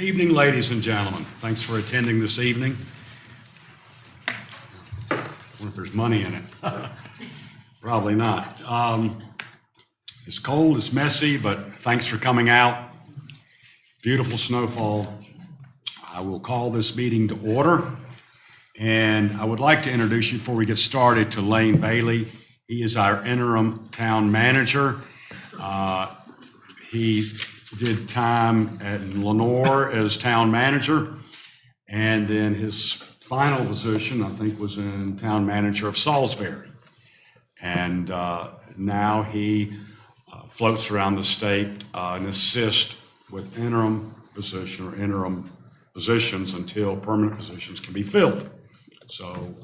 Evening, ladies and gentlemen. Thanks for attending this evening. I wonder if there's money in it. Probably not. It's cold, it's messy, but thanks for coming out. Beautiful snowfall. I will call this meeting to order. And I would like to introduce you before we get started to Lane Bailey. He is our interim town manager. He did time at Lenore as town manager, and then his final position, I think, was in town manager of Salisbury. And now he floats around the state and assists with interim positions until permanent positions can be filled. So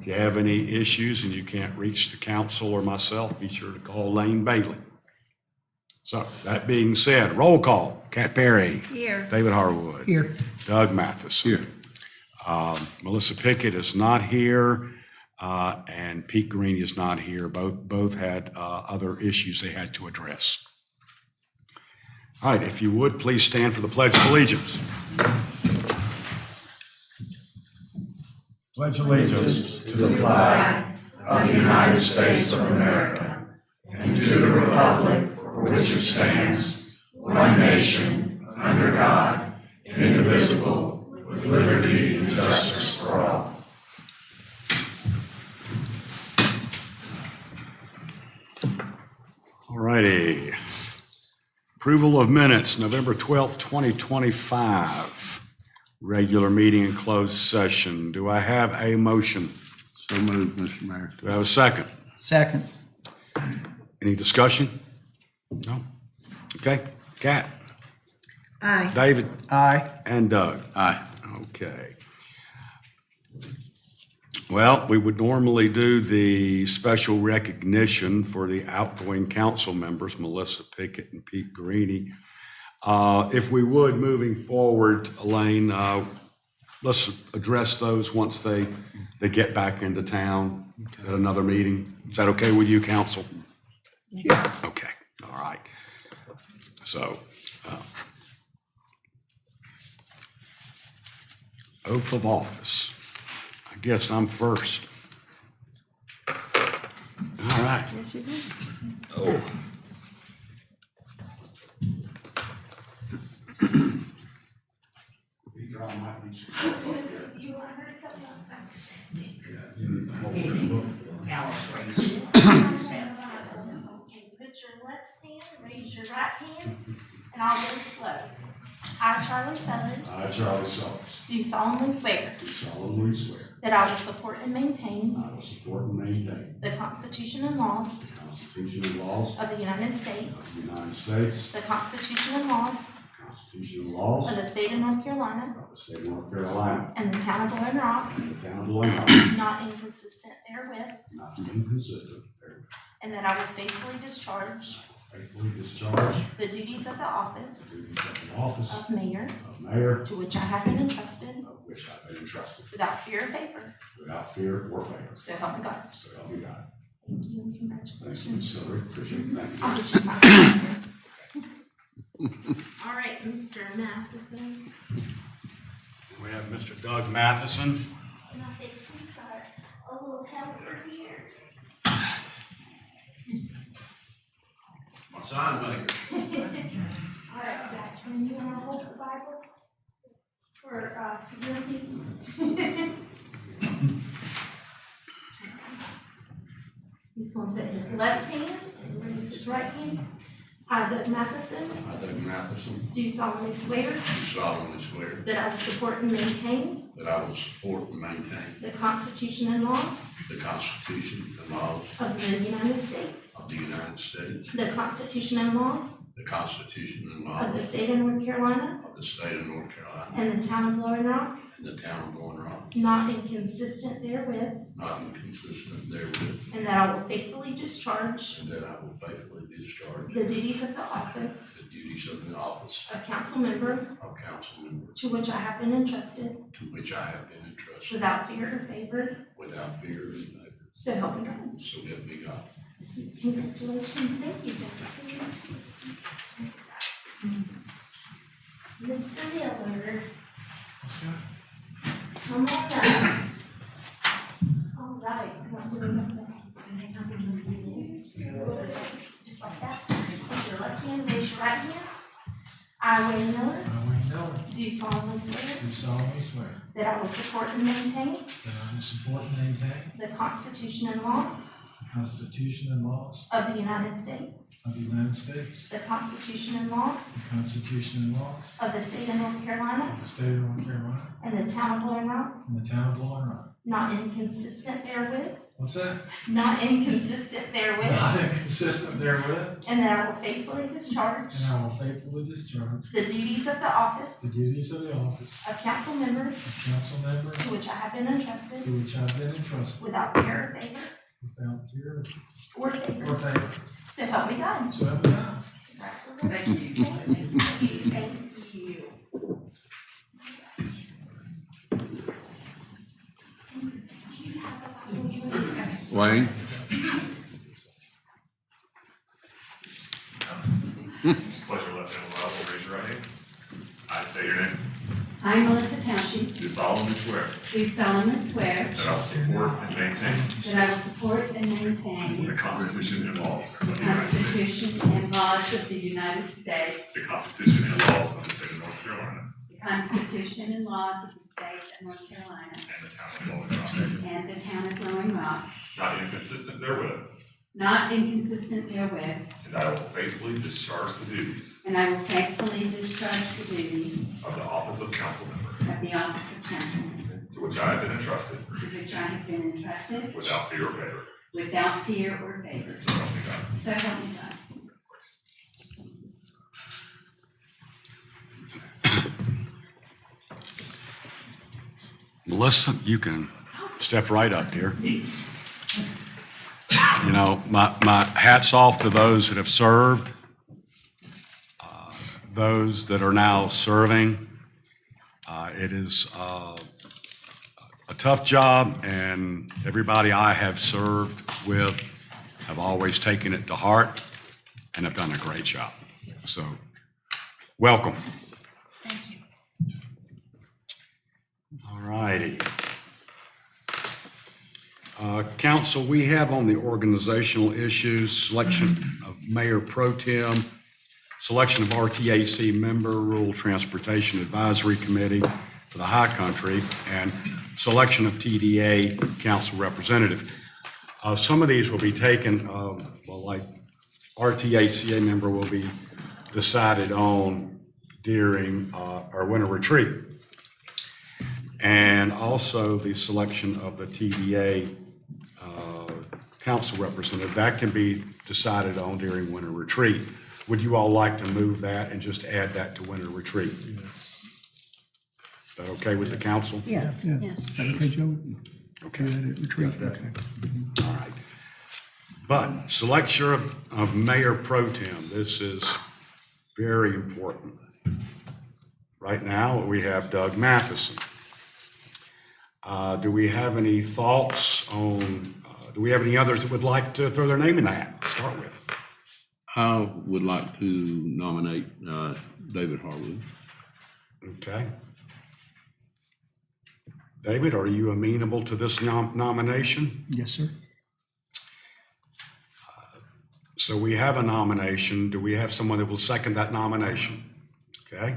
if you have any issues and you can't reach the council or myself, be sure to call Lane Bailey. So that being said, roll call. Kat Perry. Here. David Harwood. Here. Doug Mathis. Here. Melissa Pickett is not here, and Pete Green is not here. Both had other issues they had to address. All right, if you would, please stand for the Pledge of Allegiance. Pledge allegiance to the flag of the United States of America and to the republic for which it stands, one nation, under God, indivisible, with liberty and justice for all. All righty. Approval of minutes, November 12th, 2025. Regular meeting and closed session. Do I have a motion? So moved, Mr. Mayor. Do I have a second? Second. Any discussion? No? Okay. Kat? Aye. David? Aye. And Doug? Aye. Okay. Well, we would normally do the special recognition for the outgoing council members, Melissa Pickett and Pete Greeny. If we would, moving forward, Elaine, let's address those once they get back into town at another meeting. Is that okay with you, council? Yeah. Okay, all right. So, oath of office. I guess I'm first. All right. Yes, you do. Oh. Put your left hand, raise your right hand, and I'll go slow. I, Charlie Sellers, I, Charlie Sellers, do solemnly swear do solemnly swear that I will support and maintain I will support and maintain the Constitution and laws the Constitution and laws of the United of States, the United States, the Constitution and laws the Constitution and laws of the State of North Carolina, of the state of North Carolina, and the town of Blowing Rock, and the town of Blowing Rock, not inconsistent therewith, not inconsistent therewith, and that I will faithfully discharge faithfully discharge the duties of the the office duties of the office of mayor, of mayor, to which I have been entrusted, of which I have been entrusted, without fear or favor. without fear or favor. So help me God. So help me God. Thank you and Thank you, congratulations. Ms. Hillary. Appreciate it. Thank you. I'll get you signed. All right, Mr. Matheson. We have Mr. Doug Matheson. And I think he's got a little helper here. Sign maker. All right, Jackson, you wanna hold the Bible for, Timothy? He's gonna put his left hand and raise his right hand. I, Doug Matheson, I, Doug Matheson, do solemnly swear do solemnly swear that I will support and maintain that I will support and maintain the Constitution and laws the Constitution and laws of the United States, of the United States, the Constitution and laws the Constitution and of the laws State of North Carolina, of the state of North Carolina, and the town of Blowing Rock, and the town of Blowing Rock, not inconsistent therewith, not inconsistent therewith, and that I will faithfully discharge and that I will faithfully discharge the duties of the office the duties of the office of council member of council member to which I have been entrusted, to which I have been entrusted, without fear or favor, without fear and favor. so help me God. So help me God. Congratulations, thank you, Jackson. Mr. Miller. Come on up. All right. Just like that. Put your left hand, raise your right hand. I, Wayne Miller, I, Wayne Miller, do solemnly swear do solemnly swear that I will support and maintain that I will support and maintain the Constitution and laws the Constitution and laws of the United States, of the United States, the Constitution and laws the Constitution and laws of the state of North Carolina of the state of North Carolina, and the town of Blowing Rock, and the town of Blowing Rock. not inconsistent therewith, What's that? not inconsistent therewith, Not inconsistent therewith, and that I will faithfully discharge and I will faithfully discharge the duties of the office the duties of the office of council member of council member to which I have been entrusted to which I have been entrusted without fear or favor without fear or or favor. favor. So help me God. So help me God. Congratulations. Thank you. Thank you. Wayne? Place your left hand on the Bible, raise your right hand. I state your name. I, Melissa Township, Do solemnly swear do solemnly swear that I will support and maintain that I will support and maintain the Constitution and laws of the the United States, Constitution and laws of the United States, the Constitution and laws of the state of North Carolina, the Constitution and laws of the state of North Carolina, and the town of Blowing Rock, and the town of Blowing Rock, not inconsistent therewith, not inconsistent therewith, and that I will faithfully discharge the duties and I will faithfully discharge the duties of the office of council member of the office of council member, to which I have been entrusted to which I have been entrusted without fear or favor. without fear or favor. So help me God. So help me God. Melissa, you can step right up, dear. You know, my hat's off to those that have served, those that are now serving. It is a tough job, and everybody I have served with have always taken it to heart and have done a great job. So, welcome. Thank you. All righty. Council, we have on the organizational issues, selection of Mayor Pro Tem, selection of RTAC member, Rural Transportation Advisory Committee for the High Country, and selection of TDA Council Representative. Some of these will be taken, like RTACA member will be decided on during our winter retreat. And also the selection of the TDA council representative, that can be decided on during winter retreat. Would you all like to move that and just add that to winter retreat? Is that okay with the council? Yes. Yes. Is that okay, Joe? Okay. Retreat, okay. All right. But selection of Mayor Pro Tem, this is very important. Right now, we have Doug Matheson. Do we have any thoughts on, do we have any others that would like to throw their name in the hat to start with? I would like to nominate David Harwood. Okay. David, are you amenable to this nomination? Yes, sir. So we have a nomination. Do we have someone that will second that nomination? Okay.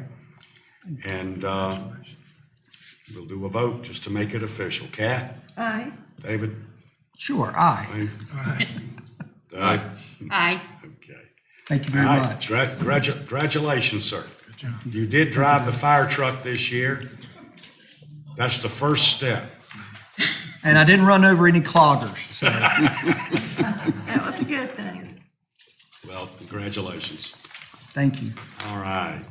And we'll do a vote just to make it official. Kat? Aye. David? Sure, aye. Doug? Aye. Okay. Thank you All very right. much. Congratulations, sir. You did drive the fire truck this year. That's the first step. And I didn't run over any cloggers, so. That was a good thing. Well, congratulations. Thank you. All right.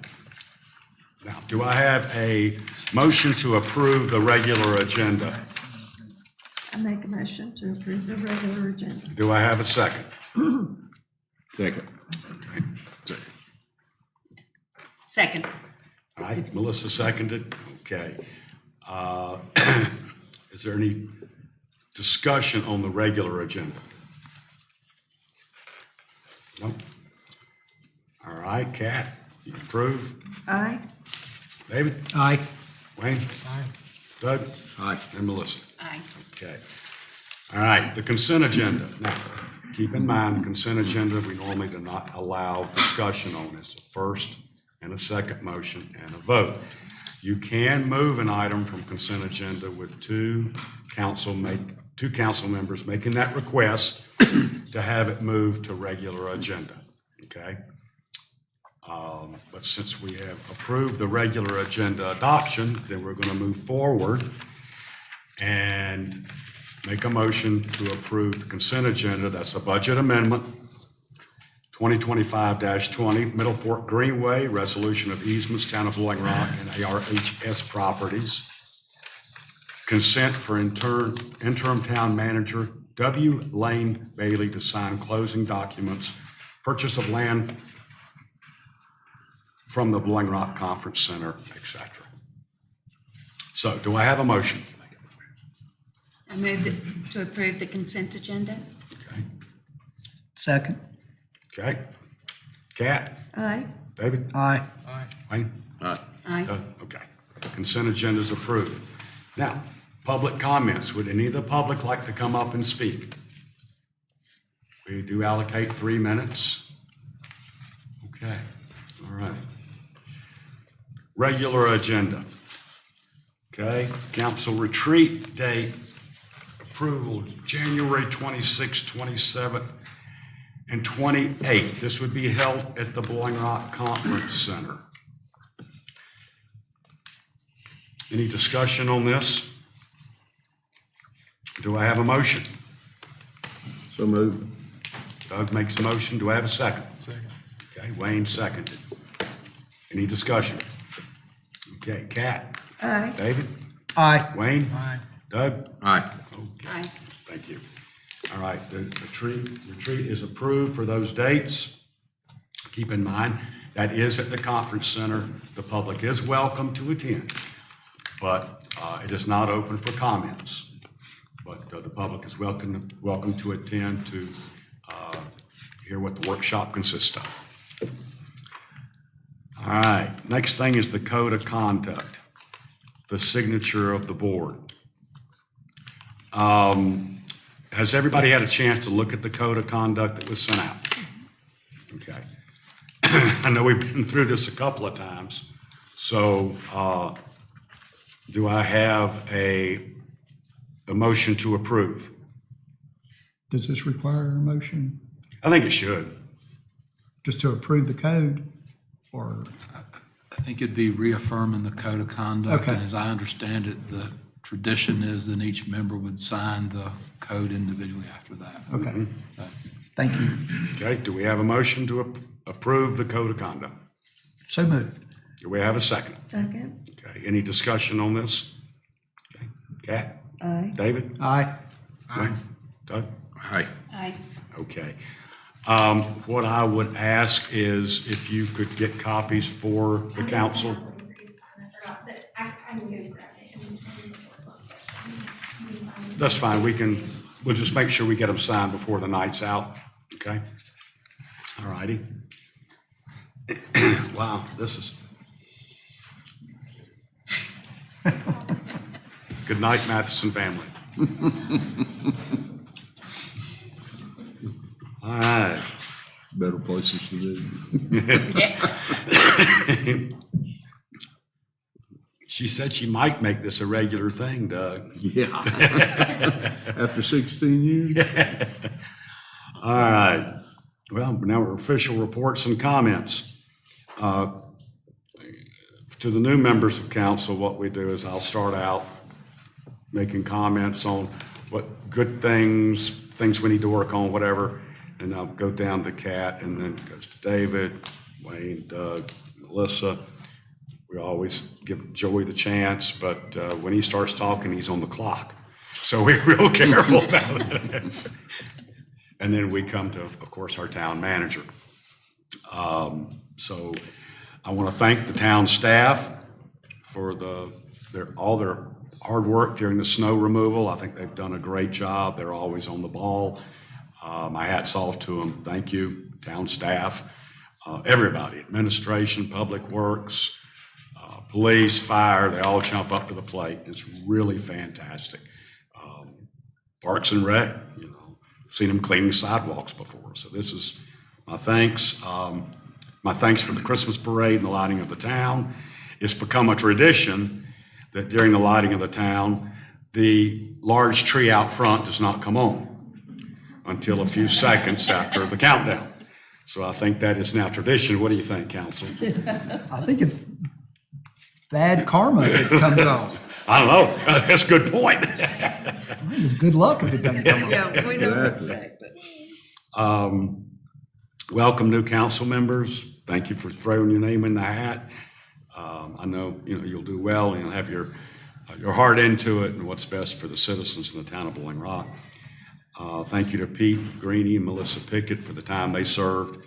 Now, do I have a motion to approve the regular agenda? I make a motion to approve the regular agenda. Do I have a second? Second. Second. All right, Melissa seconded. Okay. Is there any discussion on the regular agenda? No? All right, Kat, you approve? Aye. David? Aye. Wayne? Aye. Doug? Aye. And Melissa? Aye. Okay. All right, the consent agenda. Now, keep in mind, the consent agenda, we normally do not allow discussion on this. A first and a second motion and a vote. You can move an item from consent agenda with two council members making that request to have it moved to regular agenda, okay? But since we have approved the regular agenda adoption, then we're going to move forward and make a motion to approve the consent agenda. That's a budget amendment, 2025-20, Middle Fork Greenway, resolution of easements, Town of Blowing Rock and ARHS properties. Consent for interim town manager W. Lane Bailey to sign closing documents, purchase of land from the Blowing Rock Conference Center, etc. So do I have a motion? I move to approve the consent agenda. Okay. Second. Okay. Kat? Aye. David? Aye. Wayne? Aye. Aye. Okay. Consent agenda is approved. Now, public comments. Would any of the public like to come up and speak? We do allocate 3 minutes. Okay. All right. Regular agenda. Okay. Council retreat date approval, January 26th, 27th, and 28th. This would be held at the Blowing Rock Conference Center. Any discussion on this? Do I have a motion? So moved. Doug makes a motion. Do I have a second? Second. Okay, Wayne seconded. Any discussion? Okay, Kat? Aye. David? Aye. Wayne? Aye. Doug? Aye. Aye. Thank you. All right, the retreat is approved for those dates. Keep in mind, that is at the conference center. The public is welcome to attend, but it is not open for comments. But the public is welcome to attend to hear what the workshop consists of. All right, next thing is the code of conduct, the signature of the board. Has everybody had a chance to look at the code of conduct that was sent out? Okay. I know we've been through this a couple of times. So do I have a motion to approve? Does this require a motion I think it should. just to approve the code or? I think it'd be reaffirming the code of conduct. Okay. And as I understand it, the tradition is that each member would sign the code individually after that. Okay. Thank you. Okay, do we have a motion to approve the code of conduct? So moved. Do we have a second? Second. Okay, any discussion on this? Okay, Kat? Aye. David? Aye. Wayne? Doug? Aye. Aye. Okay. What I would ask is if you could get copies for the council. But I can go grab it and turn it before closed session. That's fine, we'll just make sure we get them signed before the night's out, okay? All righty. Wow, this is. Good night, Matheson family. All right. Better places to live. She said she might make this a regular thing, Doug. Yeah. After 16 years? All right. Well, now we're official reports and comments. To the new members of council, what we do is I'll start out making comments on what good things we need to work on, whatever, and I'll go down to Kat, and then it goes to David, Wayne, Doug, Melissa. We always give Joey the chance, but when he starts talking, he's on the clock. So we're real careful about it. And then we come to, of course, our town manager. So I want to thank the town staff for all their hard work during the snow removal. I think they've done a great job. They're always on the ball. My hat's off to them. Thank you, town staff, everybody, administration, public works, police, fire, they all jump up to the plate. It's really fantastic. Parks and Rec, you know, seen them cleaning sidewalks before. So this is my thanks. My thanks for the Christmas parade and the lighting of the town. It's become a tradition that during the lighting of the town, the large tree out front does not come on until a few seconds after the countdown. So I think that is now tradition. What do you think, council? I think it's bad karma if it comes on. I don't know. That's a good point. I think it's good luck if it doesn't come on. Yeah, we know exactly. Welcome new council members. Thank you for throwing your name in the hat. I know, you know, you'll do well and you'll have your heart into it and what's best for the citizens in the town of Blowing Rock. Thank you to Pete Greeny and Melissa Pickett for the time they served.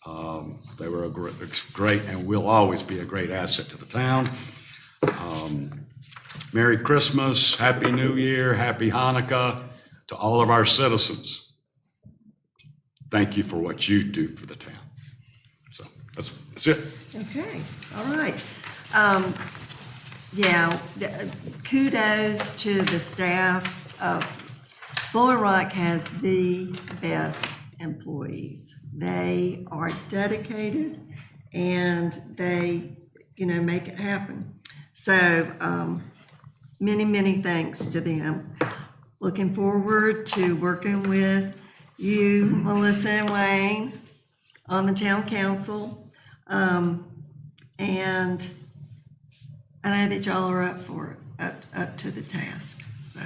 They were a great and will always be a great asset to the town. Merry Christmas, Happy New Year, Happy Hanukkah to all of our citizens. Thank you for what you do for the town. So that's it. Okay, all right. Kudos to the staff of Blowing Rock has the best employees. They are dedicated and they, make it happen. So, many thanks to them. Looking forward to working with you, Melissa and Wayne, on the town council. And I know that y'all are up for it, up to the task. So,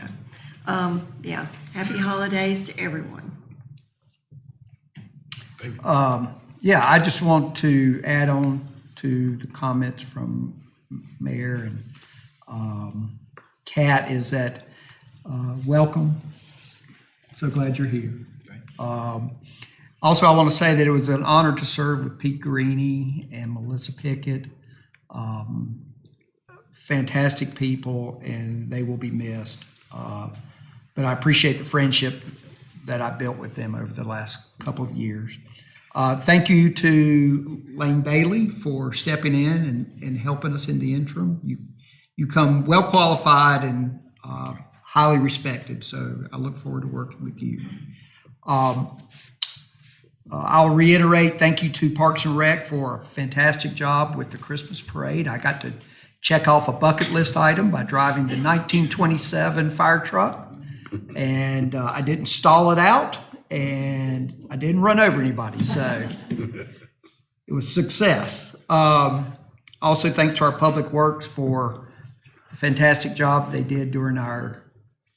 happy holidays to everyone. I just want to add on to the comments from Mayor and Kat is that welcome. So glad you're here. Also, I want to say that it was an honor to serve with Pete Greeny and Melissa Pickett. Fantastic people, and they will be missed. But I appreciate the friendship that I built with them over the last couple of years. Thank you to Lane Bailey for stepping in and helping us in the interim. You come well qualified and highly respected, so I look forward to working with you. I'll reiterate, thank you to Parks and Rec for a fantastic job with the Christmas parade. I got to check off a bucket list item by driving the 1927 fire truck, and I didn't stall it out, and I didn't run over anybody, so it was a success. Also, thanks to our Public Works for the fantastic job they did during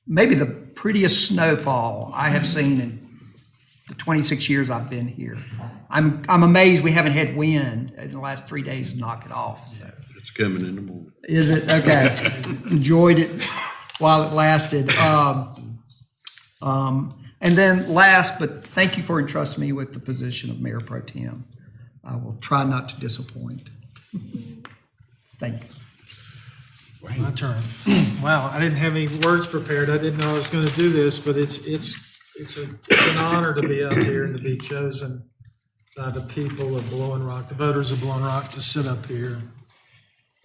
maybe the prettiest snowfall I have seen in the 26 years I've been here. I'm amazed we haven't had wind in the last 3 days to knock it off. So. It's coming in the morning. Is it? Okay. Enjoyed it while it lasted. And then last, but thank you for entrusting me with the position of Mayor Pro Tem. I will try not to disappoint. Thanks. My turn. Wow, I didn't have any words prepared. I didn't know I was going to do this, but it's an honor to be up here and to be chosen by the people of Blowing Rock, the voters of Blowing Rock, to sit up here.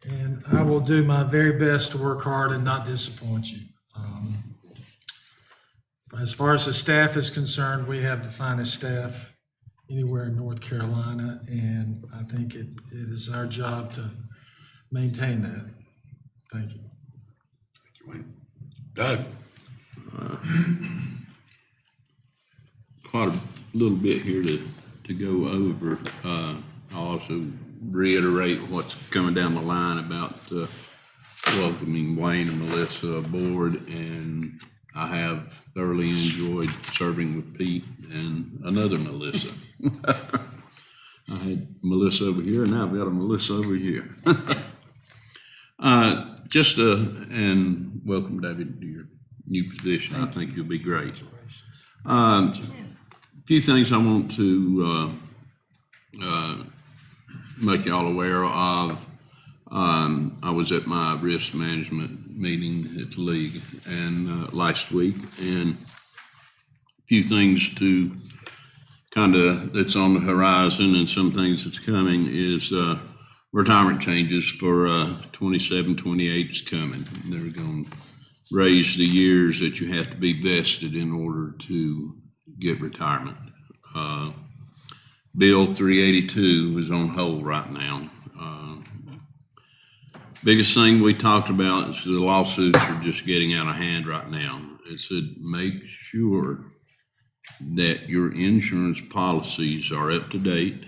And I will do my very best to work hard and not disappoint you. As far as the staff is concerned, we have the finest staff anywhere in North Carolina, and I think it is our job to maintain that. Thank you. Thank you, Wayne. Doug? Quite a little bit here to go over. I'll also reiterate what's coming down the line about welcoming Wayne and Melissa aboard, and I have thoroughly enjoyed serving with Pete and another Melissa. I had Melissa over here, and now I've got a Melissa over here. And welcome, David, to your new position. I think you'll be great. A few things I want to make y'all aware of. I was at my risk management meeting at the league and last week, and a few things to kind of that's on the horizon and some things that's coming is retirement changes for 27, 28 is coming. They're going to raise the years that you have to be vested in order to get retirement. Bill 382 is on hold right now. Biggest thing we talked about is the lawsuits are just getting out of hand right now. It said make sure that your insurance policies are up to date.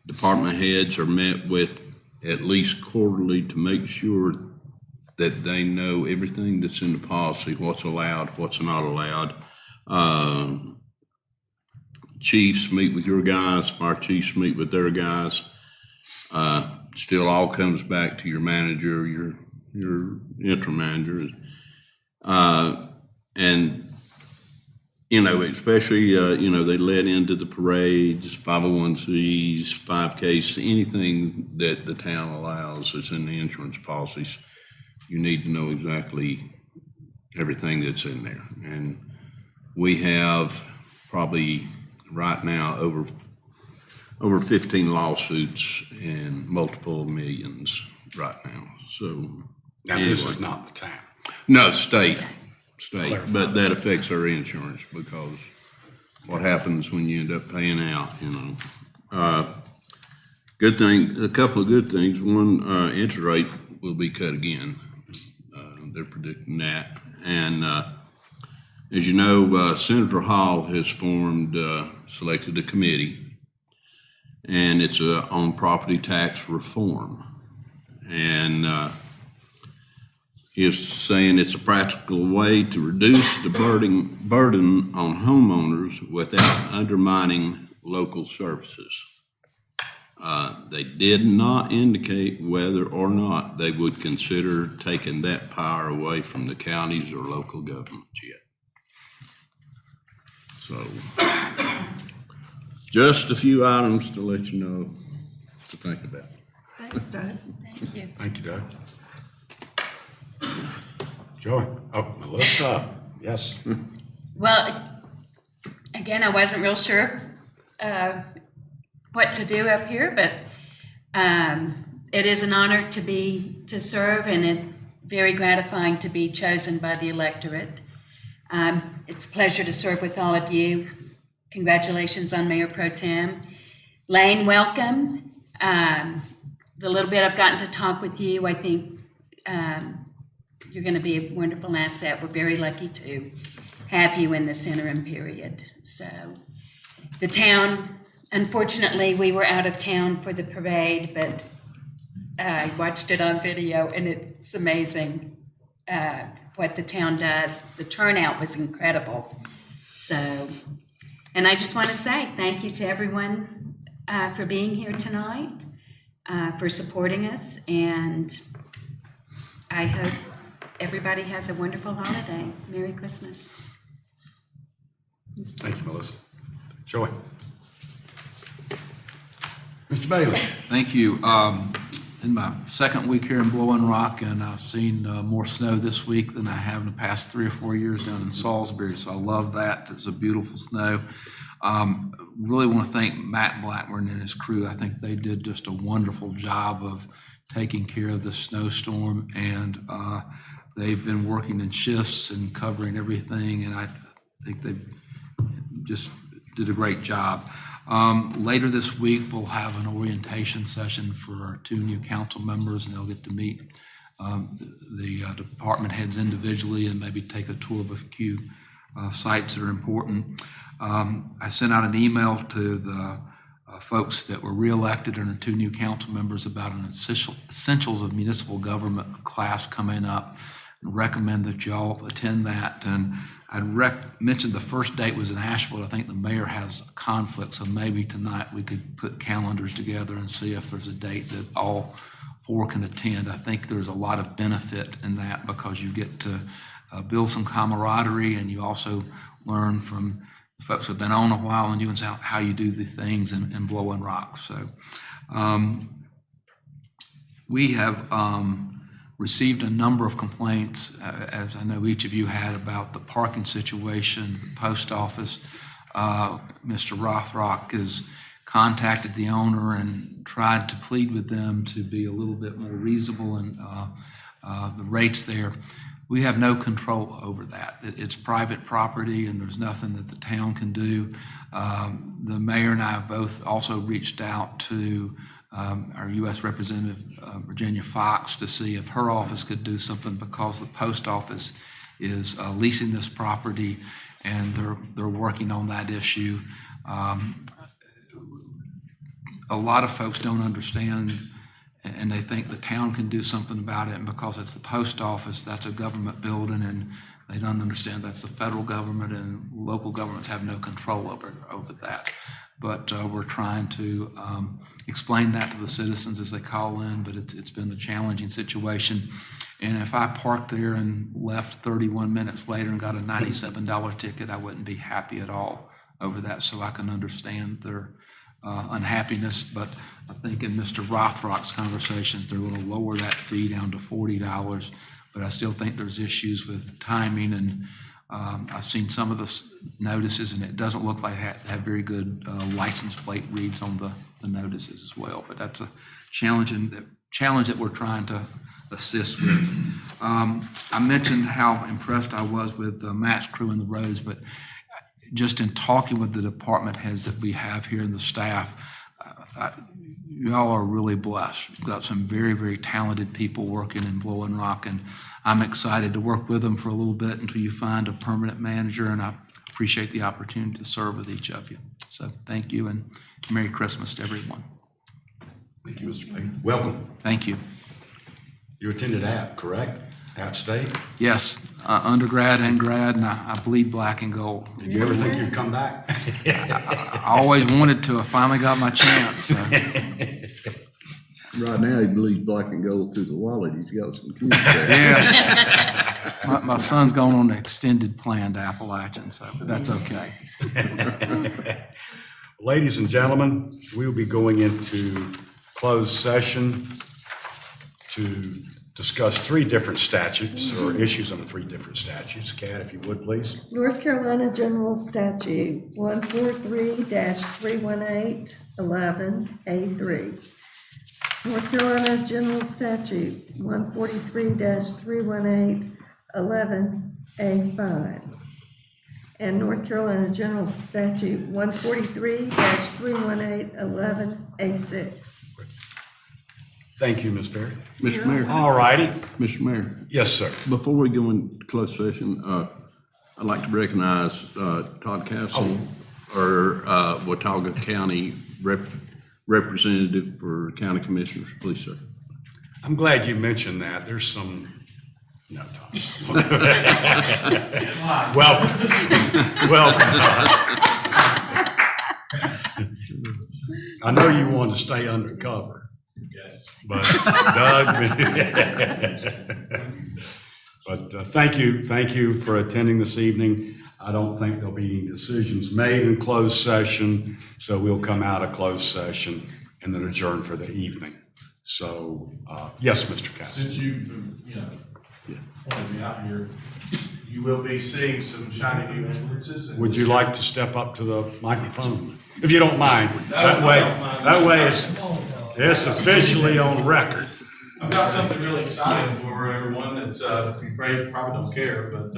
Department heads are met with at least quarterly to make sure that they know everything that's in the policy, what's allowed, what's not allowed. Chiefs meet with your guys, fire chiefs meet with their guys. Still all comes back to your manager, your interim manager. And, you know, especially, you know, they let into the parades, 501Cs, 5Ks, anything that the town allows that's in the insurance policies. You need to know exactly everything that's in there. And we have probably right now over 15 lawsuits and multiple millions right now. So Now, this anyway. is not the town. No, state, Clarify. but that affects our insurance because what happens when you end up paying out, you know. Good thing, a couple of good things. One, interest rate will be cut again. They're predicting that. And as you know, Senator Hall has selected a committee, and it's on property tax reform. And is saying it's a practical way to reduce the burden on homeowners without undermining local services. They did not indicate whether or not they would consider taking that power away from the counties or local governments yet. So, just a few items to let you know to think about. Thanks, Doug. Thank you. Thank you, Doug. Joey, oh, Melissa, yes. Well, again, I wasn't real sure what to do up here, but it is an honor to serve, and it's very gratifying to be chosen by the electorate. It's a pleasure to serve with all of you. Congratulations on Mayor Pro Tem. Lane, welcome. The little bit I've gotten to talk with you, I think you're going to be a wonderful asset. We're very lucky to have you in this interim period. So the town, unfortunately, we were out of town for the parade, but I watched it on video, and it's amazing what the town does. The turnout was incredible. So, and I just want to say thank you to everyone for being here tonight, for supporting us, and I hope everybody has a wonderful holiday. Merry Christmas. Thank you, Melissa. Joey. Mr. Bailey. Thank you. In my second week here in Blowing Rock, and I've seen more snow this week than I have in the past 3 or 4 years down in Salisbury, so I love that. It's a beautiful snow. Really want to thank Matt Blackburn and his crew. I think they did just a wonderful job of taking care of the snowstorm, and they've been working in shifts and covering everything, and I think they just did a great job. Later this week, we'll have an orientation session for our 2 new council members, and they'll get to meet the department heads individually and maybe take a tour of a few sites that are important. I sent out an email to the folks that were reelected and our 2 new council members about an Essentials of Municipal Government class coming up, and recommend that y'all attend that. And I'd mentioned the first date was in Asheville. I think the mayor has a conflict, so maybe tonight we could put calendars together and see if there's a date that all 4 can attend. I think there's a lot of benefit in that because you get to build some camaraderie, and you also learn from folks who have been on a while, and you can see how you do the things in Blowing Rock. So we have received a number of complaints, as I know each of you had, about the parking situation, the post office. Mr. Rothrock is contacted the owner and tried to plead with them to be a little bit more reasonable in the rates there. We have no control over that. It's private property, and there's nothing that the town can do. The mayor and I have both also reached out to our U.S. Representative Virginia Fox to see if her office could do something, because the post office is leasing this property, and they're working on that issue. A lot of folks don't understand, and they think the town can do something about it, and because it's the post office, that's a government building, and they don't understand that's the federal government, and local governments have no control over that. But we're trying to explain that to the citizens as they call in, but it's been a challenging situation. And if I parked there and left 31 minutes later and got a $97 ticket, I wouldn't be happy at all over that. So I can understand their unhappiness, but I think in Mr. Rothrock's conversations, they're going to lower that fee down to $40. But I still think there's issues with timing, and I've seen some of the notices, and it doesn't look like they have very good license plate reads on the notices as well. But that's a challenge that we're trying to assist with. I mentioned how impressed I was with Matt's crew and the roads, but just in talking with the department heads that we have here and the staff, y'all are really blessed. We've got some very, very talented people working in Blowing Rock, and I'm excited to work with them for a little bit until you find a permanent manager, and I appreciate the opportunity to serve with each of you. So thank you, and Merry Christmas to everyone. Thank you, Mr. Payne. Welcome. Thank you. You attended App, correct? App State? Yes, undergrad and grad, and I bleed black and gold. Did you ever think you'd come back? I always wanted to. I finally got my chance. So. Right now, he believes black and gold through the wallet. He's got some kids there. Yes. My son's going on an extended plan to Appalachian, so that's okay. Ladies and gentlemen, we will be going into closed session to discuss 3 different statutes, or issues on 3 different statutes. Kat, if you would, please. North Carolina General Statute 143-318-11A3. North Carolina General Statute 143-318-11A5. And North Carolina General Statute 143-318-11A6. Thank you, Ms. Perry. Mr. Mayor, All righty. Mr. Mayor, Yes, sir. before we go into closed session, I'd like to recognize Todd Castle, our Watauga County representative for county commissioners. Please, sir. I'm glad you mentioned that. There's some, no, Tom. Welcome. Welcome, Todd. I know you wanted to stay undercover. Yes. But Doug, but thank you for attending this evening. I don't think there'll be any decisions made in closed session, so we'll come out of closed session and then adjourn for the evening. So, yes, Mr. Castle. Since you've, pointed me out here, you will be seeing some shiny new ambulances. Would you like to step up to the microphone, if you don't mind? That way it's officially on record. I've got something really exciting for everyone. It's, you probably don't care, but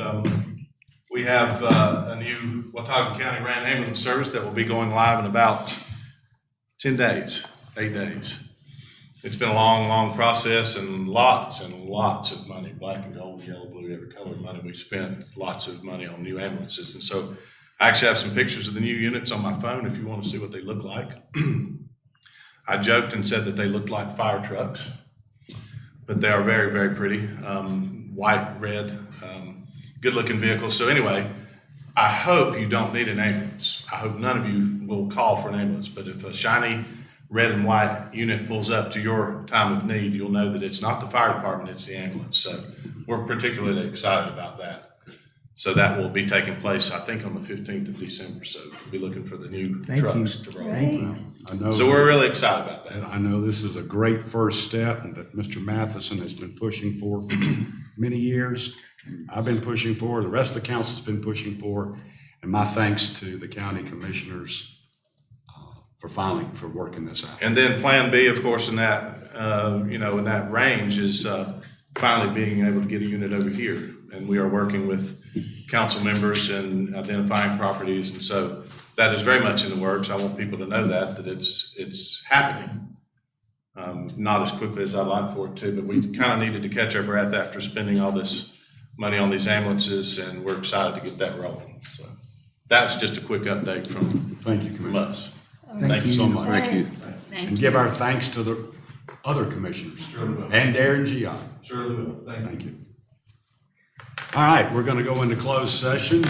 we have a new Watauga County Ran ambulance service that will be going live in about 8 days. It's been a long, long process, and lots of money, black and gold, yellow, blue, every color of money. We spent lots of money on new ambulances. And so I actually have some pictures of the new units on my phone if you want to see what they look like. I joked and said that they looked like fire trucks, but they are very, very pretty. White, red, good looking vehicles. So anyway, I hope you don't need an ambulance. I hope none of you will call for an ambulance, but if a shiny red and white unit pulls up to your time of need, you'll know that it's not the fire department, it's the ambulance. So we're particularly excited about that. So that will be taking place, I think, on the 15th of December. So we'll be looking for the new trucks to roll. Great. I know. So we're really excited about that. And I know this is a great first step that Mr. Matheson has been pushing for many years. I've been pushing for, the rest of the council's been pushing for, and my thanks to the county commissioners for working this out. And then Plan B, of course, in that, in that range is finally being able to get a unit over here. And we are working with council members and identifying properties. And so that is very much in the works. I want people to know that it's happening. Not as quickly as I'd like for it to, but we kind of needed to catch our breath after spending all this money on these ambulances, and we're excited to get that rolling. So that's just a quick update from Thank you, Commissioner. us. Thank you so much. Thank you. Thank And you. give our thanks to the other commissioners and Darren Gian. Surely will. Thank you. Thank you. All right, we're going to go into closed session.